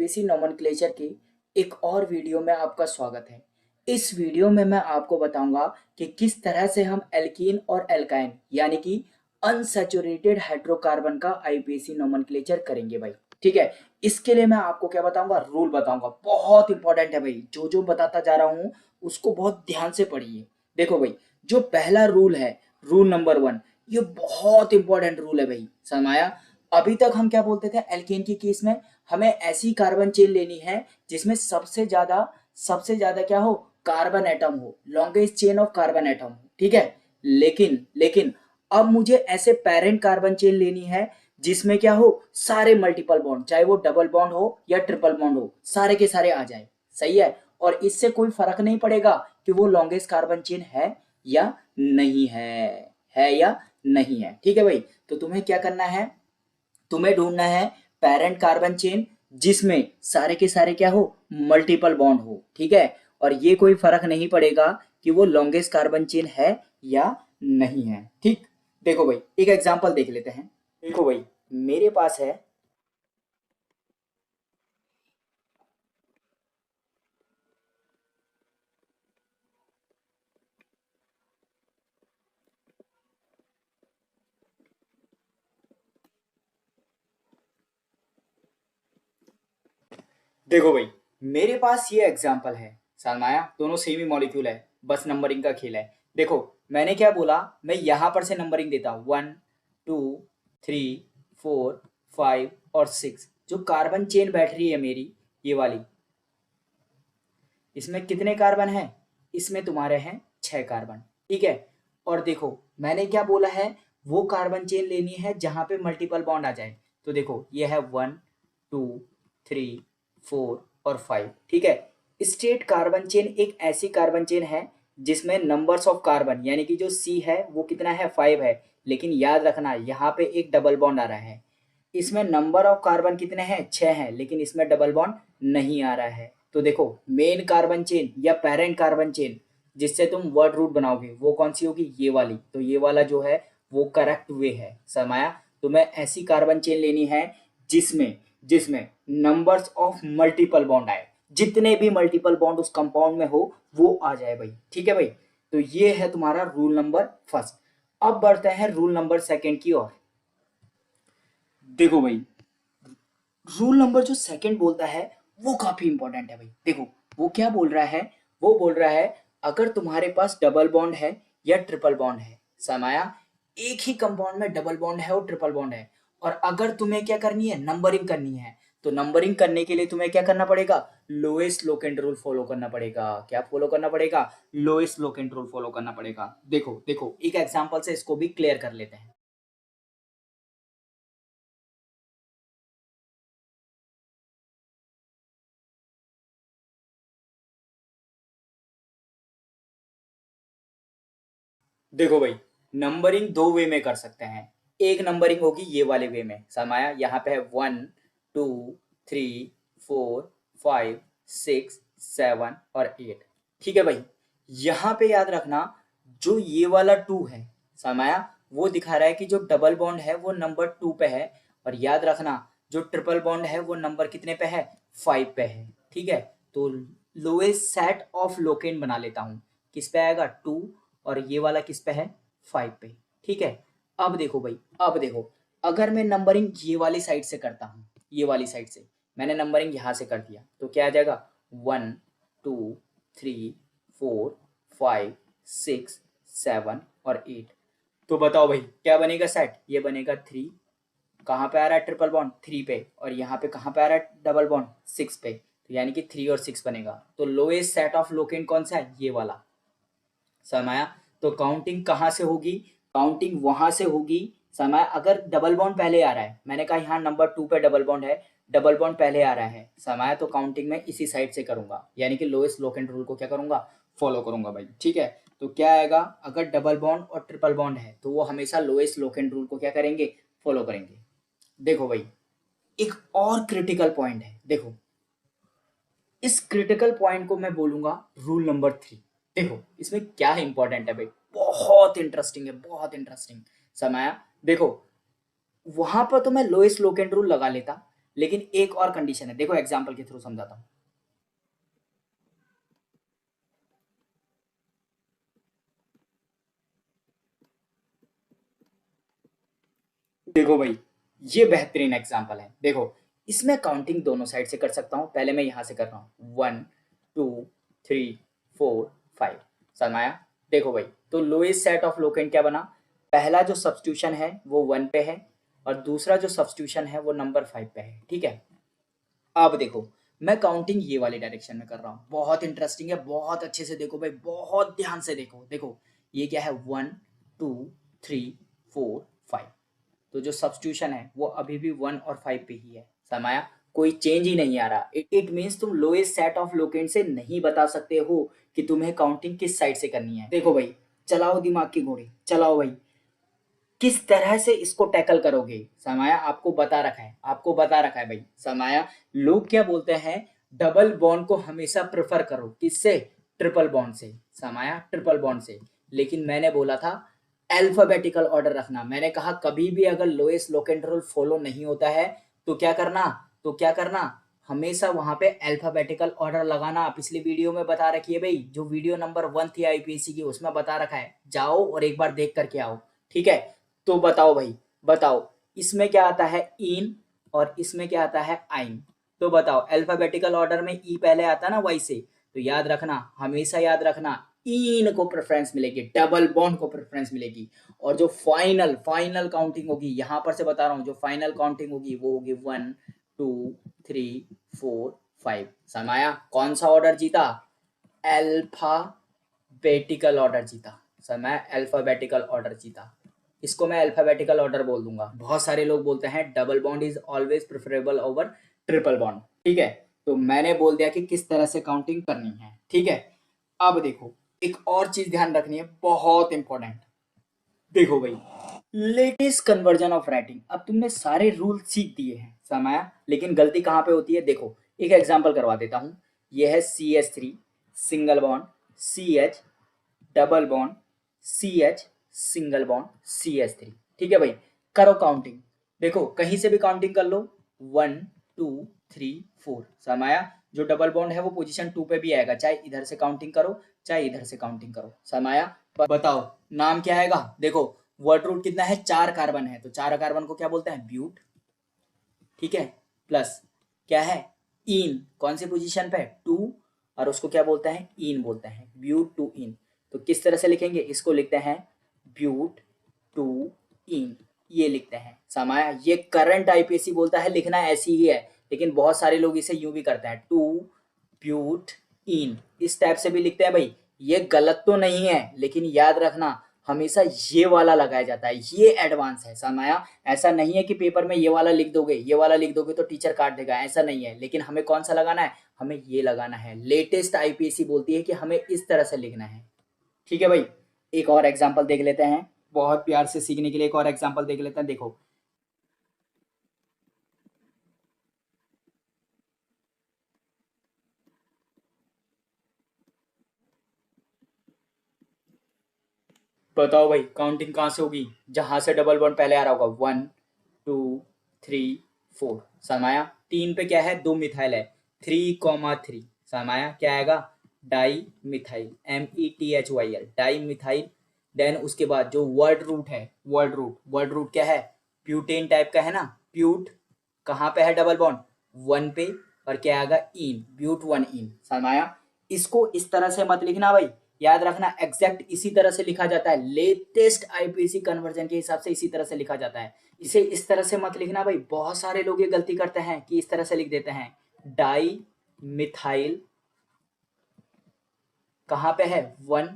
IPC nomenclature की एक और वीडियो में आपका स्वागत है। इस वीडियो में मैं आपको बताऊंगा कि किस तरह से हम एल्कीन और एल्काइन यानी कि अनसैचुरेटेड हाइड्रोकार्बन का आईपीसी नोमेनक्लेचर करेंगे भाई। ठीक है, इसके लिए मैं आपको क्या बताऊंगा, रूल बताऊंगा। बहुत इंपॉर्टेंट है भाई, जो जो बताता जा रहा हूं उसको बहुत ध्यान से पढ़िए। देखो भाई, जो पहला रूल है, रूल नंबर 1, ये बहुत इंपॉर्टेंट रूल है भाई। समझाया? अभी तक हम क्या बोलते थे, एल्केन के केस में हमें ऐसी कार्बन चेन लेनी है जिसमें सबसे ज्यादा क्या हो, कार्बन एटम हो, longest chain of carbon atom हो। ठीक है, लेकिन अब मुझे ऐसे पेरेंट कार्बन चेन लेनी है जिसमें क्या हो, सारे मल्टीपल बॉन्ड, चाहे वो डबल बॉन्ड हो या ट्रिपल बॉन्ड हो, सारे के सारे आ जाए। सही है, और इससे कोई फर्क नहीं पड़ेगा कि वो लॉन्गेस्ट कार्बन चेन है या नहीं है या नहीं है। ठीक है भाई, तो तुम्हें क्या करना है, तुम्हें ढूंढना है पेरेंट कार्बन चेन जिसमें सारे के सारे क्या हो, मल्टीपल बॉन्ड हो। ठीक है, और ये कोई फर्क नहीं पड़ेगा कि वो लॉन्गेस्ट कार्बन चेन है या नहीं है। ठीक, देखो भाई एक एग्जांपल देख लेते हैं। देखो भाई, मेरे पास है, देखो भाई मेरे पास ये एग्जांपल है। सलमाया, दोनों सेम ही मॉलिक्यूल है, बस नंबरिंग का खेल है। देखो मैंने क्या बोला, मैं यहां पर से नंबरिंग देता हूं, 1 2 3 4 5 और 6। जो कार्बन चेन बैठ रही है मेरी, ये वाली, इसमें कितने कार्बन हैं, इसमें तुम्हारे हैं 6 कार्बन। ठीक है, और देखो मैंने क्या बोला है, वो कार्बन चेन लेनी है जहां पे मल्टीपल बॉन्ड आ जाए। तो देखो ये है 1 2 3 4 और 5। ठीक है, स्ट्रेट कार्बन चेन एक ऐसी कार्बन चेन है जिसमें नंबर्स ऑफ कार्बन यानी कि जो सी है वो कितना है, 5 है। लेकिन याद रखना यहाँ पे एक डबल बॉन्ड आ रहा है। इसमें नंबर ऑफ कार्बन कितने हैं, 6 हैं, लेकिन इसमें डबल बॉन्ड नहीं आ रहा है। तो देखो मेन कार्बन चेन या पेरेंट कार्बन चेन जिससे तुम वर्ड रूट बनाओगे वो कौन सी होगी, ये वाली। तो ये वाला जो है वो करेक्ट वे है। समाया, तुम्हें ऐसी कार्बन चेन लेनी है जिसमें जिसमें नंबर्स ऑफ मल्टीपल बॉन्ड आए, जितने भी मल्टीपल बॉन्ड उस कंपाउंड में हो वो आ जाए भाई। ठीक है भाई, तो ये है तुम्हारा रूल नंबर फर्स्ट। अब बढ़ते हैं रूल नंबर सेकेंड की ओर। देखो भाई, रूल नंबर जो सेकंड बोलता है वो काफी इंपॉर्टेंट है भाई। देखो वो क्या बोल रहा है, वो बोल रहा है अगर तुम्हारे पास डबल बॉन्ड है या ट्रिपल बॉन्ड है, समाया, एक ही कंपाउंड में डबल बॉन्ड है और ट्रिपल बॉन्ड है, और अगर तुम्हें क्या करनी है, नंबरिंग करनी है, तो नंबरिंग करने के लिए तुम्हें क्या करना पड़ेगा, लोएस्ट लोकेंट रूल फॉलो करना पड़ेगा। क्या फॉलो करना पड़ेगा, लोएस्ट लोकेंट रूल फॉलो करना पड़ेगा। देखो देखो एक एग्जांपल से इसको भी क्लियर कर लेते हैं। देखो भाई, नंबरिंग दो वे में कर सकते हैं। एक नंबरिंग होगी ये वाले वे में, समाया यहाँ पे है 1 2 3 4 5 6 7 और 8। ठीक है भाई, यहाँ पे याद रखना जो ये वाला 2 है, समाया, वो दिखा रहा है कि जो डबल बॉन्ड है वो नंबर 2 पे है, और याद रखना जो ट्रिपल बॉन्ड है वो नंबर कितने पे है, 5 पे है। ठीक है, तो लोएस्ट सेट ऑफ लोकेन बना लेता हूँ, किस पे आएगा, 2, और ये वाला किस पे है, 5 पे। ठीक है, अब देखो भाई, अब देखो अगर मैं नंबरिंग ये वाली साइड से करता हूँ, ये वाली साइड से मैंने नंबरिंग यहाँ से कर दिया, तो क्या आ जाएगा, 1 2 3 4 5 6 7 और 8। तो बताओ भाई क्या बनेगा सेट, ये बनेगा 3, कहाँ पे आ रहा है ट्रिपल बॉन्ड, 3 पे, और यहाँ पे कहाँ पे आ रहा है डबल बॉन्ड, 6 पे, तो यानी कि 3 और 6 बनेगा। तो लोएस्ट सेट ऑफ लोकेन कौन सा है, ये वाला। समाया, तो काउंटिंग कहाँ से होगी, काउंटिंग वहां से होगी। समय, अगर डबल बॉन्ड पहले आ रहा है, मैंने कहा यहाँ नंबर 2 पे डबल बॉन्ड है, डबल बॉन्ड पहले आ रहा है, समय, तो काउंटिंग में इसी साइड से करूंगा, यानी कि लोएस्ट लोकेंट रूल को क्या करूंगा, फॉलो करूंगा भाई। ठीक है, तो क्या आएगा, अगर डबल बॉन्ड और ट्रिपल बॉन्ड है तो वो हमेशा लोएस्ट लोकेंट रूल को क्या करेंगे, फॉलो करेंगे। देखो भाई, एक और क्रिटिकल पॉइंट है। देखो इस क्रिटिकल पॉइंट को मैं बोलूंगा रूल नंबर 3। देखो इसमें क्या इंपॉर्टेंट है भाई, बहुत इंटरेस्टिंग है, बहुत इंटरेस्टिंग। समाया, देखो वहां पर तो मैं लोएस्ट लोकेंट रूल लगा लेता, लेकिन एक और कंडीशन है, देखो एग्जाम्पल के थ्रू समझाता हूं। देखो भाई, ये बेहतरीन एग्जाम्पल है। देखो इसमें काउंटिंग दोनों साइड से कर सकता हूं। पहले मैं यहां से कर रहा हूं 1 2 3 4 5। सरमाया देखो भाई, तो लोएस्ट सेट ऑफ लोकेंट क्या बना, पहला जो सब्स्टिट्यूशन है वो 1 पे है और दूसरा जो सब्स्टिट्यूशन है वो नंबर 5 पे है। ठीक है, अब देखो मैं काउंटिंग ये वाली डायरेक्शन में कर रहा हूँ, बहुत इंटरेस्टिंग है, बहुत अच्छे से देखो भाई, बहुत ध्यान से देखो। देखो ये क्या है, 1 2 3 4 5। तो जो सब्स्टिट्यूशन है वो अभी भी 1 और 5 पे ही है। समाया कोई चेंज ही नहीं आ रहा। इट मीन्स तुम लोएस्ट सेट ऑफ लोकेंट से नहीं बता सकते हो कि तुम्हें काउंटिंग किस साइड से करनी है। देखो भाई, चलाओ दिमाग की घोड़ी, चलाओ भाई, किस तरह से इसको टैकल करोगे। समाया आपको बता रखा है, आपको बता रखा है भाई। समाया लोग क्या बोलते हैं, डबल बॉन्ड को हमेशा प्रेफर करो, किससे, ट्रिपल बॉन्ड से। समाया ट्रिपल बॉन्ड से, लेकिन मैंने बोला था अल्फाबेटिकल ऑर्डर रखना। मैंने कहा कभी भी अगर लोएस्ट लोकेंट रूल फॉलो नहीं होता है तो क्या करना, तो क्या करना, हमेशा वहां पे अल्फाबेटिकल ऑर्डर लगाना। पिछली वीडियो में बता रखी है भाई, जो वीडियो नंबर 1 थी आईपीएससी की, उसमें बता रखा है, जाओ और एक बार देख करके आओ। ठीक है, तो बताओ भाई, बताओ इसमें क्या आता है, इन, और इसमें क्या आता है, आइन। तो बताओ अल्फाबेटिकल ऑर्डर में ई पहले आता ना वाई से, तो याद रखना, हमेशा याद रखना, इन को प्रेफरेंस मिलेगी, डबल बॉन्ड को प्रेफरेंस मिलेगी। और जो फाइनल फाइनल काउंटिंग होगी, यहां पर से बता रहा हूं, जो फाइनल काउंटिंग होगी वो होगी 1 2 3 4 5। समाया कौन सा ऑर्डर जीता, अल्फाबेटिकल ऑर्डर जीता। समय अल्फाबेटिकल ऑर्डर जीता, इसको मैं अल्फाबेटिकल ऑर्डर बोल दूंगा। बहुत सारे लोग बोलते हैं double bond is always preferable over triple bond. ठीक है, तो मैंने बोल दिया कि किस तरह से काउंटिंग करनी है। ठीक है, अब देखो एक और चीज ध्यान रखनी है, बहुत इंपॉर्टेंट। देखो भाई, लेटेस्ट कन्वर्जन ऑफ राइटिंग, अब तुमने सारे रूल सीख दिए हैं समाया, लेकिन गलती कहां पे होती है। देखो एक एग्जांपल करवा देता हूं, यह है CH3 single bond, CH double bond, CH single bond, CH3। ठीक है भाई, करो काउंटिंग, देखो कहीं से भी काउंटिंग कर लो, 1 2 3 4। समाया जो डबल बॉन्ड है वो पोजीशन 2 पे भी आएगा, चाहे इधर से काउंटिंग करो चाहे इधर से काउंटिंग करो। समाया बताओ नाम क्या आएगा। देखो वर्ड रूट कितना है, 4 कार्बन है, तो 4 कार्बन को क्या बोलते हैं, ब्यूट। ठीक है, प्लस क्या है, इन, कौन सी पोजीशन पे, 2, और उसको क्या बोलते हैं, इन बोलते हैं, ब्यूट टू इन। तो किस तरह से लिखेंगे, इसको लिखते हैं ब्यूट टू इन, ये लिखते हैं। समाया ये करंट आईपीएससी बोलता है लिखना ऐसी ही है, लेकिन बहुत सारे लोग इसे यूं भी करते हैं, टू ब्यूट इन, इस टाइप से भी लिखते हैं भाई। ये गलत तो नहीं है, लेकिन याद रखना हमेशा ये वाला लगाया जाता है, ये एडवांस है। समाया ऐसा नहीं है कि पेपर में ये वाला लिख दोगे, ये वाला लिख दोगे तो टीचर काट देगा, ऐसा नहीं है। लेकिन हमें कौन सा लगाना है, हमें ये लगाना है। लेटेस्ट आईपीएससी बोलती है कि हमें इस तरह से लिखना है। ठीक है भाई, एक और एग्जाम्पल देख लेते हैं, बहुत प्यार से सीखने के लिए एक और एग्जाम्पल देख लेते हैं। देखो बताओ भाई, काउंटिंग कहाँ से होगी, जहां से डबल बॉन्ड पहले आ रहा होगा, 1 2 3 4। सरमाया 3 पे क्या है, 2 मिथाइल है, 3,3। सरमाया क्या आएगा, dimethyl, METHYL, dimethyl. Then उसके बाद जो वर्ड रूट है, वर्ड रूट क्या है, प्यूटेन टाइप का है ना, प्यूट, कहाँ पे है डबल बॉन्ड, 1 पे, और क्या आएगा, इन, ब्यूट 1 इन। सरमाया इसको इस तरह से मत लिखना भाई, याद रखना एग्जैक्ट इसी तरह से लिखा जाता है, लेटेस्ट आईपीएससी कन्वर्जन के हिसाब से इसी तरह से लिखा जाता है। इसे इस तरह से मत लिखना भाई, बहुत सारे लोग ये गलती करते हैं कि इस तरह से लिख देते हैं, डाई मिथाइल, कहां पे है, 1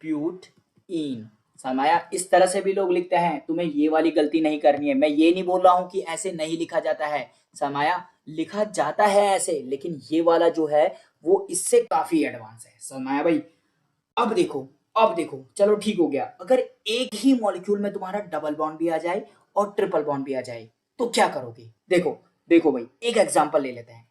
प्यूट इन। समाया इस तरह से भी लोग लिखते हैं, तुम्हें ये वाली गलती नहीं करनी है। मैं ये नहीं बोल रहा हूं कि ऐसे नहीं लिखा जाता है, समाया लिखा जाता है ऐसे, लेकिन ये वाला जो है वो इससे काफी एडवांस है। समाया भाई अब देखो, अब देखो, चलो ठीक हो गया, अगर एक ही मॉलिक्यूल में तुम्हारा डबल बॉन्ड भी आ जाए और ट्रिपल बॉन्ड भी आ जाए तो क्या करोगे। देखो देखो भाई, एक एग्जांपल ले लेते हैं।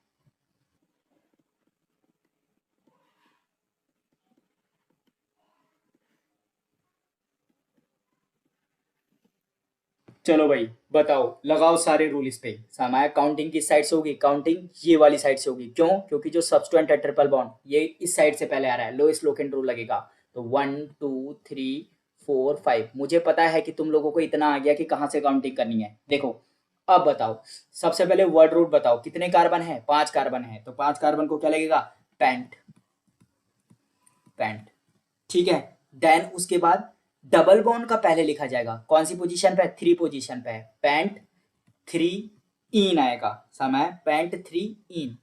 चलो भाई बताओ, लगाओ सारे रूल इस पे। सामाया काउंटिंग किस साइड से होगी? काउंटिंग ये वाली साइड से होगी। क्यों? क्योंकि जो सब्सटेंट है ट्रिपल बॉन्ड ये इस साइड से पहले आ रहा है, लोएस्ट लोकेंट रूल लगेगा। तो 1 2 3 4 5। मुझे पता है कि तुम लोगों को इतना आ गया कि कहाँ से काउंटिंग करनी है। देखो अब बताओ, सबसे पहले वर्ड रूट बताओ, कितने कार्बन है? 5 कार्बन है, तो 5 कार्बन को क्या लगेगा? पेंट, पेंट, ठीक है। देन उसके बाद डबल बॉन्ड का पहले लिखा जाएगा, कौन सी पोजीशन पे है? 3 पोजीशन पे है, पेंट 3 इन आएगा। समय पेंट 3 इन,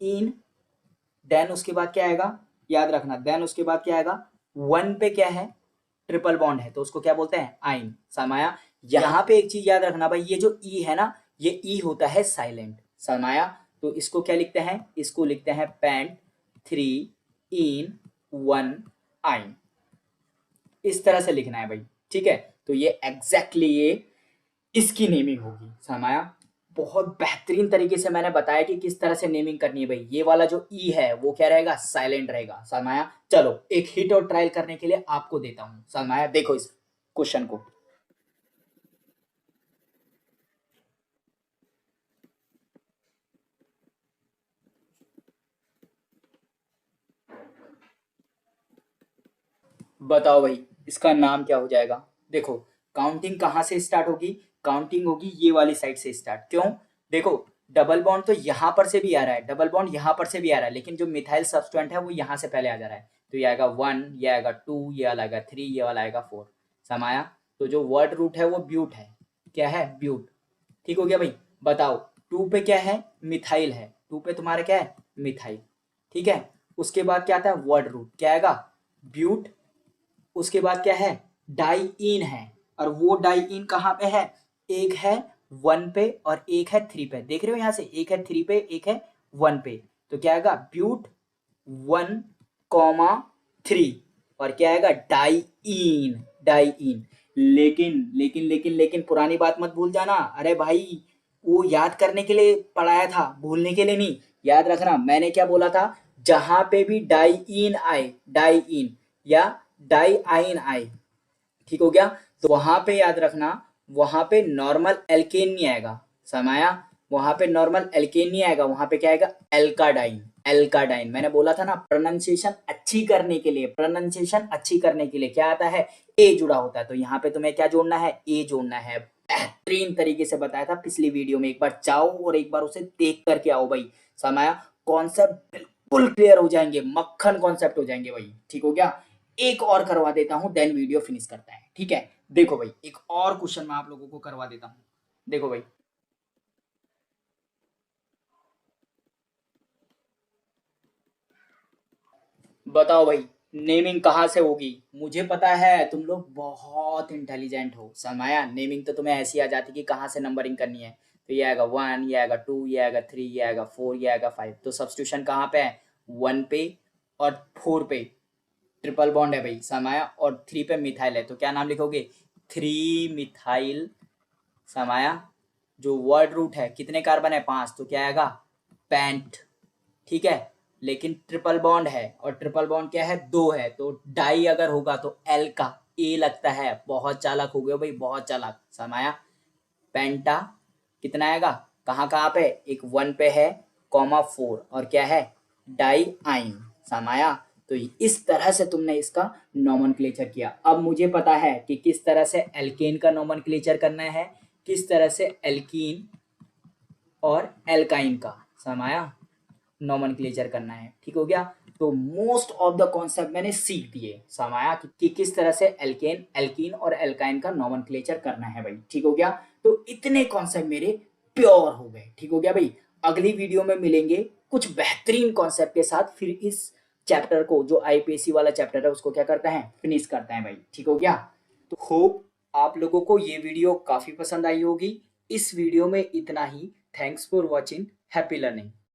इन। देन उसके बाद क्या आएगा? याद रखना, देन उसके बाद क्या आएगा? 1 पे क्या है? ट्रिपल बॉन्ड है, तो उसको क्या बोलते हैं? आइन। समाया यहाँ पे एक चीज याद रखना भाई, ये जो ई है ना, ये ई होता है साइलेंट। समाया तो इसको क्या लिखते हैं? इसको लिखते हैं पेंट 3 इन 1 आइन। इस तरह से लिखना है भाई, ठीक है। तो ये एग्जैक्टली ये इसकी नेमिंग होगी। समाया बहुत बेहतरीन तरीके से मैंने बताया कि किस तरह से नेमिंग करनी है भाई। ये वाला जो ई है वो क्या रहेगा? साइलेंट रहेगा। समाया चलो एक हिट और ट्रायल करने के लिए आपको देता हूं। समाया देखो इस क्वेश्चन को, बताओ भाई इसका नाम क्या हो जाएगा? देखो काउंटिंग कहाँ से स्टार्ट होगी? काउंटिंग होगी ये वाली साइड से स्टार्ट। क्यों? देखो डबल बॉन्ड तो यहां पर से भी आ रहा है, डबल बॉन्ड यहां पर से भी आ रहा है, लेकिन जो मिथाइल सब्सटेंट है वो यहां से पहले आ जा रहा है। तो ये आएगा 1, ये आएगा 2, ये वाला आएगा 3, ये वाला आएगा 4। समाया तो जो वर्ड रूट है वो ब्यूट है। क्या है? ब्यूट। ठीक हो गया भाई। बताओ 2 पे क्या है? मिथाइल है। 2 पे तुम्हारा क्या है? मिथाइल। ठीक है। उसके बाद क्या आता है? वर्ड रूट क्या आएगा? ब्यूट। उसके बाद क्या है? डाइइन है। और वो डाइइन कहाँ पे है? एक है 1 पे और एक है 3 पे। देख रहे हो यहाँ से, एक है 3 पे, एक है 1 पे। तो क्या आएगा? But 1 comma 3। और क्या आएगा? Diene, diene. लेकिन पुरानी बात मत भूल जाना। अरे भाई वो याद करने के लिए पढ़ाया था, भूलने के लिए नहीं। याद रखना मैंने क्या बोला था? जहां पे भी डाइइन आए, डाइइन या डाई आइन आए, ठीक हो गया, तो वहां पे याद रखना, वहां पे नॉर्मल एल्केन नहीं आएगा। समाया वहां पे नॉर्मल एल्केन नहीं आएगा, वहां पे क्या आएगा? एल्काडाइन, एल्काडाइन। मैंने बोला था ना, प्रोनाउंसिएशन अच्छी करने के लिए, प्रोनाउंसिएशन अच्छी करने के लिए क्या आता है? ए जुड़ा होता है। तो यहाँ पे तुम्हें क्या जोड़ना है? ए जोड़ना है। बेहतरीन तरीके से बताया था पिछली वीडियो में, एक बार जाओ और एक बार उसे देख करके आओ भाई। समाया कॉन्सेप्ट बिल्कुल क्लियर हो जाएंगे, मक्खन कॉन्सेप्ट हो जाएंगे भाई। ठीक हो गया। एक और करवा देता हूं, देन वीडियो फिनिश करता है, ठीक है। देखो भाई एक और क्वेश्चन मैं आप लोगों को करवा देता हूं। देखो भाई बताओ भाई नेमिंग कहाँ से होगी? मुझे पता है तुम लोग बहुत इंटेलिजेंट हो। समाया नेमिंग तो तुम्हें ऐसी आ जाती कि कहाँ से नंबरिंग करनी है। तो ये आएगा 1, ये आएगा 2, ये आएगा 3, ये आएगा 4, ये आएगा 5। तो सब्स्टिट्यूशन कहाँ पे है? 1 पे और 4 पे ट्रिपल बॉन्ड है भाई। समाया और 3 पे मिथाइल है, तो क्या नाम लिखोगे? 3 मिथाइल। समाया जो वर्ड रूट है कितने कार्बन है? 5, तो क्या आएगा? पेंट। ठीक है। लेकिन ट्रिपल बॉन्ड है और ट्रिपल बॉन्ड क्या है? 2 है, तो डाई अगर होगा तो एल का ए लगता है। बहुत चालाक हो गए भाई, बहुत चालाक। समाया पेंटा कितना आएगा? कहाँ कहाँ पे? एक 1 पे है, कॉमा 4, और क्या है? डाई आइन। समाया तो इस तरह से तुमने इसका नोमेनक्लेचर किया। अब मुझे पता है कि किस तरह से एल्केन का नोमेनक्लेचर करना है, किस तरह से एल्कीन और एल्काइन का समाया नोमेनक्लेचर करना है। ठीक हो गया। तो मोस्ट ऑफ द कॉन्सेप्ट मैंने सीख दिए समाया कि किस तरह से एल्केन, एल्कीन और एल्काइन का नोमेनक्लेचर करना है भाई। ठीक हो गया। तो इतने कॉन्सेप्ट मेरे प्योर हो गए। ठीक हो गया भाई। अगली वीडियो में मिलेंगे कुछ बेहतरीन कॉन्सेप्ट के साथ, फिर इस चैप्टर को जो आईपीएससी वाला चैप्टर है उसको क्या करते हैं? फिनिश करते हैं भाई। ठीक हो गया। तो होप आप लोगों को ये वीडियो काफी पसंद आई होगी। इस वीडियो में इतना ही। Thanks for watching. Happy learning.